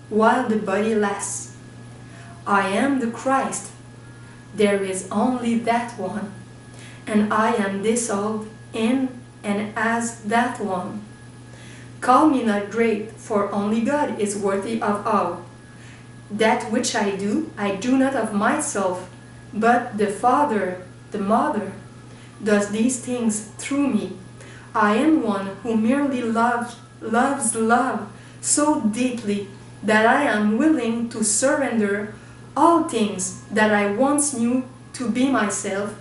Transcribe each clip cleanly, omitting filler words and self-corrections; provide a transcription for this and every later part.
while the body lasts. I am the Christ. There is only that one, and I am dissolved in and as that one. Call me not great, for only God is worthy of all. That which I do not of myself, but the Father, the Mother, does these things through me. I am one who merely loves love so deeply that I am willing to surrender all things that I once knew to be myself,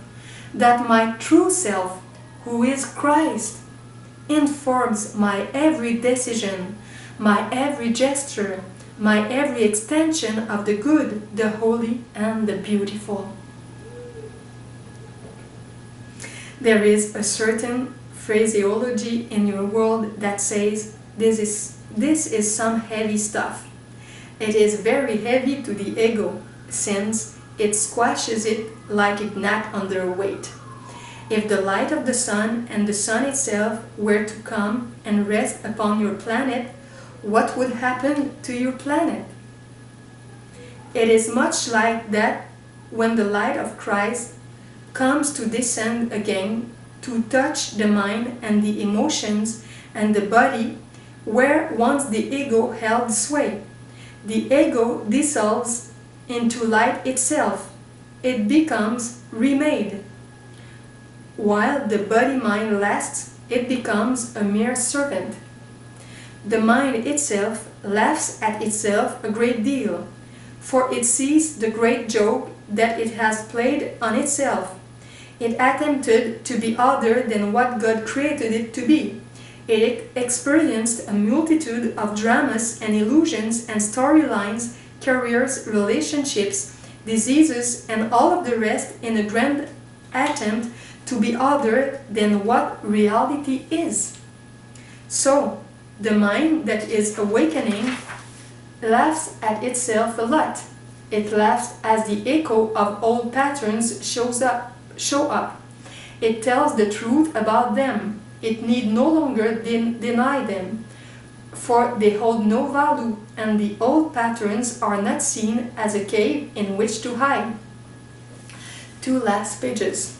that my true self, who is Christ, informs my every decision, my every gesture, my every extension of the good, the holy, and the beautiful. There is a certain phraseology in your world that says, this is some heavy stuff. It is very heavy to the ego, since it squashes it like a gnat under a weight. If the light of the sun and the sun itself were to come and rest upon your planet, what would happen to your planet? It is much like that when the light of Christ comes to descend again to touch the mind and the emotions and the body where once the ego held sway. The ego dissolves into light itself. It becomes remade. While the body-mind lasts, it becomes a mere servant. The mind itself laughs at itself a great deal, for it sees the great joke that it has played on itself. It attempted to be other than what God created it to be. It experienced a multitude of dramas and illusions and storylines, careers, relationships, diseases, and all of the rest in a grand attempt to be other than what reality is. So, the mind that is awakening laughs at itself a lot. It laughs as the echo of old patterns show up. It tells the truth about them. It need no longer deny them, for they hold no value, and the old patterns are not seen as a cave in which to hide. 2 last pages.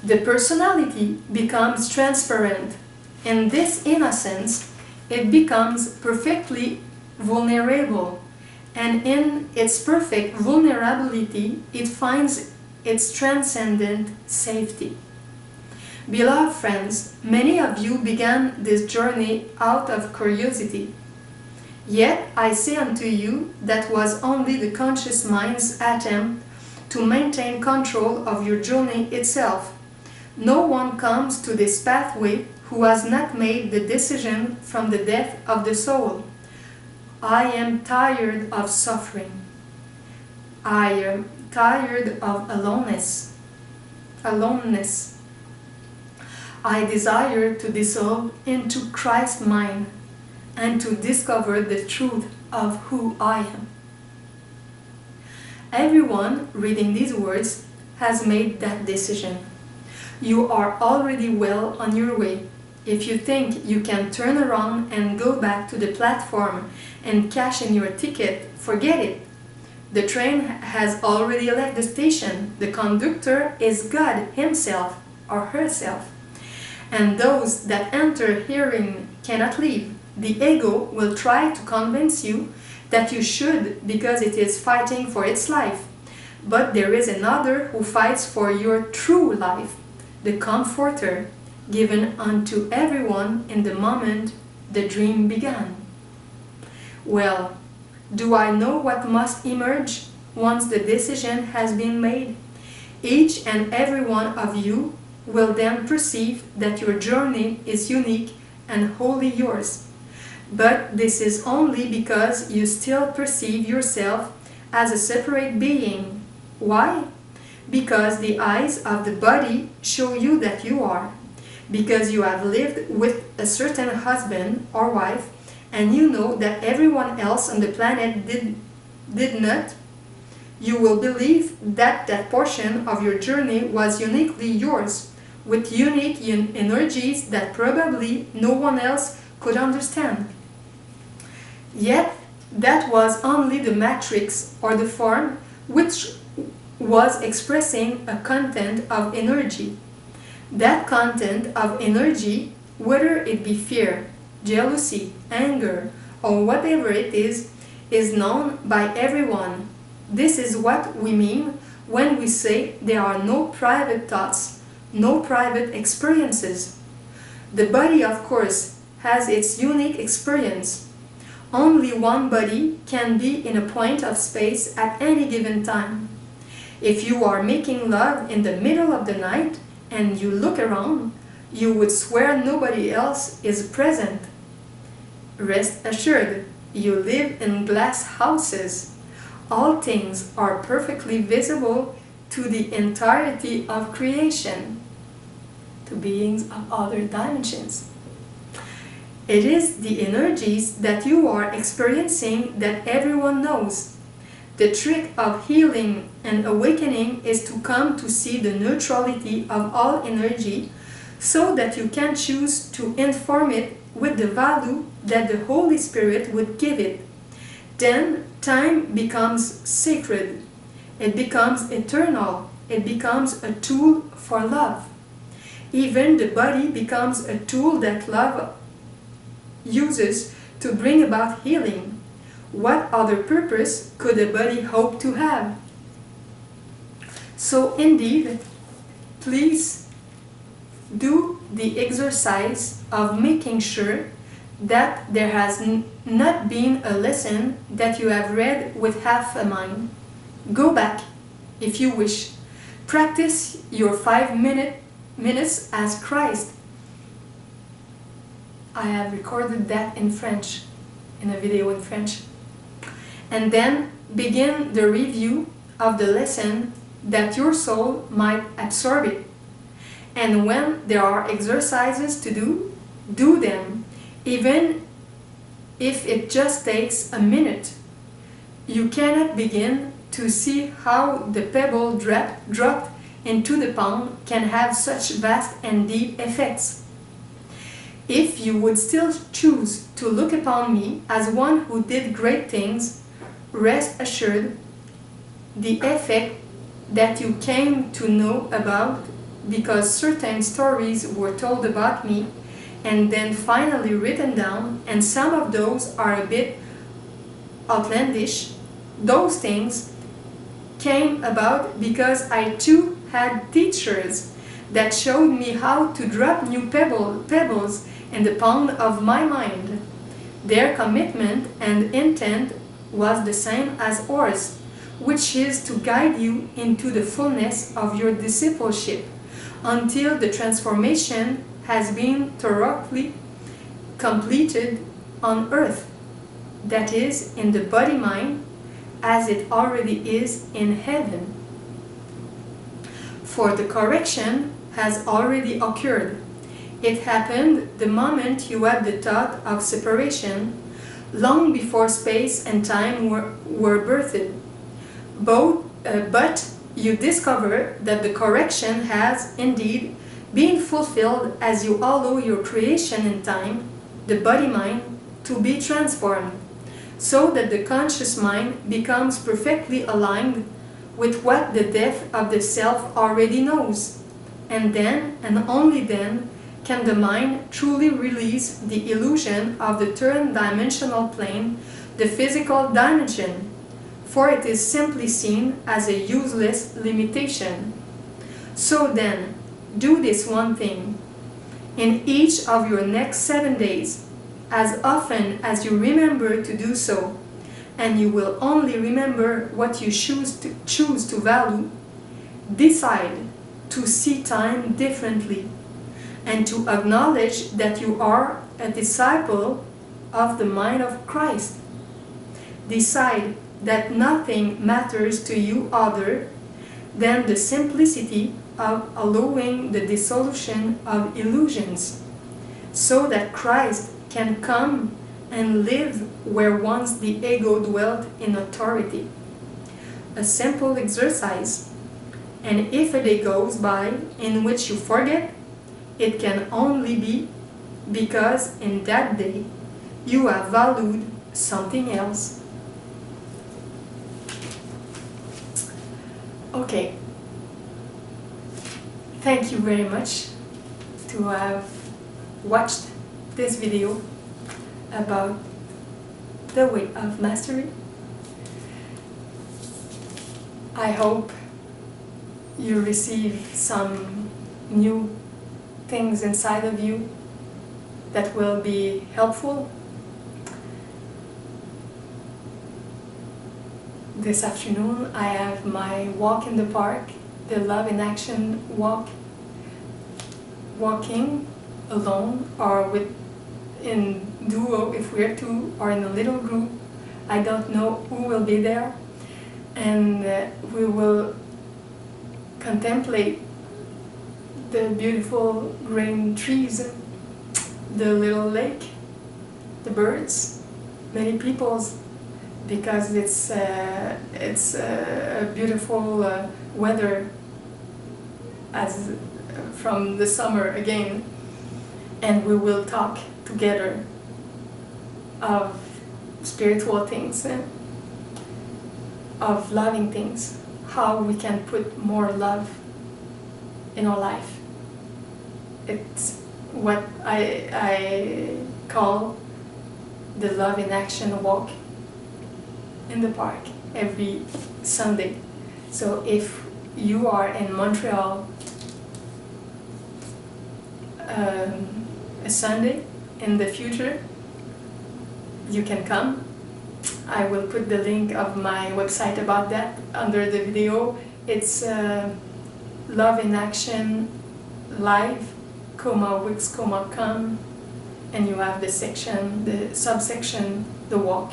The personality becomes transparent. In this innocence, it becomes perfectly vulnerable, and in its perfect vulnerability, it finds its transcendent safety. Beloved friends, many of you began this journey out of curiosity. Yet I say unto you that was only the conscious mind's attempt to maintain control of your journey itself. No one comes to this pathway who has not made the decision from the depth of the soul. I am tired of suffering. I am tired of aloneness. I desire to dissolve into Christ's mind and to discover the truth of who I am. Everyone reading these words has made that decision. You are already well on your way. If you think you can turn around and go back to the platform and cash in your ticket, forget it. The train has already left the station. The conductor is God himself or herself. And those that enter herein cannot leave. The ego will try to convince you that you should because it is fighting for its life. But there is another who fights for your true life, the Comforter, given unto everyone in the moment the dream began. Well, do I know what must emerge once the decision has been made? Each and every one of you will then perceive that your journey is unique and wholly yours. But this is only because you still perceive yourself as a separate being. Why? Because the eyes of the body show you that you are. Because you have lived with a certain husband or wife, and you know that everyone else on the planet did not, you will believe that that portion of your journey was uniquely yours, with unique energies that probably no one else could understand. Yet, that was only the matrix or the form which was expressing a content of energy. That content of energy, whether it be fear, jealousy, anger, or whatever it is known by everyone. This is what we mean when we say there are no private thoughts, no private experiences. The body, of course, has its unique experience. Only one body can be in a point of space at any given time. If you are making love in the middle of the night and you look around, you would swear nobody else is present. Rest assured, you live in glass houses. All things are perfectly visible to the entirety of creation, to beings of other dimensions. It is the energies that you are experiencing that everyone knows. The trick of healing and awakening is to come to see the neutrality of all energy so that you can choose to inform it with the value that the Holy Spirit would give it. Then time becomes sacred. It becomes eternal. It becomes a tool for love. Even the body becomes a tool that love uses to bring about healing. What other purpose could a body hope to have? So indeed, please do the exercise of making sure that there has not been a lesson that you have read with half a mind. Go back, if you wish. Practice your 5 minutes as Christ. I have recorded that in French, in a video in French. And then begin the review of the lesson that your soul might absorb it. And when there are exercises to do, do them, even if it just takes a minute. You cannot begin to see how the pebble dropped into the pond can have such vast and deep effects. If you would still choose to look upon me as one who did great things, rest assured, the effect that you came to know about because certain stories were told about me and then finally written down, and some of those are a bit outlandish, those things came about because I too had teachers that showed me how to drop new pebbles in the pond of my mind. Their commitment and intent was the same as ours, which is to guide you into the fullness of your discipleship until the transformation has been thoroughly completed on earth, that is, in the body-mind, as it already is in heaven. For the correction has already occurred. It happened the moment you had the thought of separation, long before space and time were birthed. But you discover that the correction has indeed been fulfilled as you allow your creation in time, the body-mind, to be transformed, so that the conscious mind becomes perfectly aligned with what the depth of the self already knows. And then, and only then, can the mind truly release the illusion of the third dimensional plane, the physical dimension, for it is simply seen as a useless limitation. So then, do this one thing. In each of your next 7 days, as often as you remember to do so, and you will only remember what you choose to value, decide to see time differently and to acknowledge that you are a disciple of the mind of Christ. Decide that nothing matters to you other than the simplicity of allowing the dissolution of illusions, so that Christ can come and live where once the ego dwelt in authority. A simple exercise, and if a day goes by in which you forget, it can only be because in that day you have valued something else. Okay. Thank you very much to have watched this video about the way of mastery. I hope you receive some new things inside of you that will be helpful. This afternoon I have my walk in the park, the Love in Action walk, walking alone or in duo if we're two, or in a little group. I don't know who will be there, and we will contemplate the beautiful green trees, the little lake, the birds, many peoples, because it's a beautiful weather as from the summer again, and we will talk together of spiritual things, of loving things, how we can put more love in our life. It's what I call the Love in Action walk in the park every Sunday. So if you are in Montreal a Sunday in the future, you can come. I will put the link of my website about that under the video. It's Love in Action live, wix, com, and you have the section, the subsection, the walk.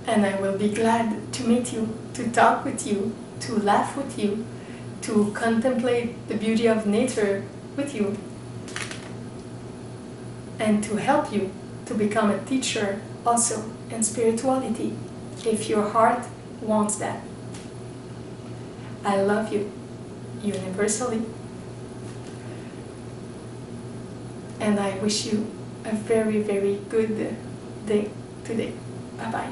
And I will be glad to meet you, to talk with you, to laugh with you, to contemplate the beauty of nature with you, and to help you to become a teacher also in spirituality, if your heart wants that. I love you universally, and I wish you a very, very good day today. Bye-bye.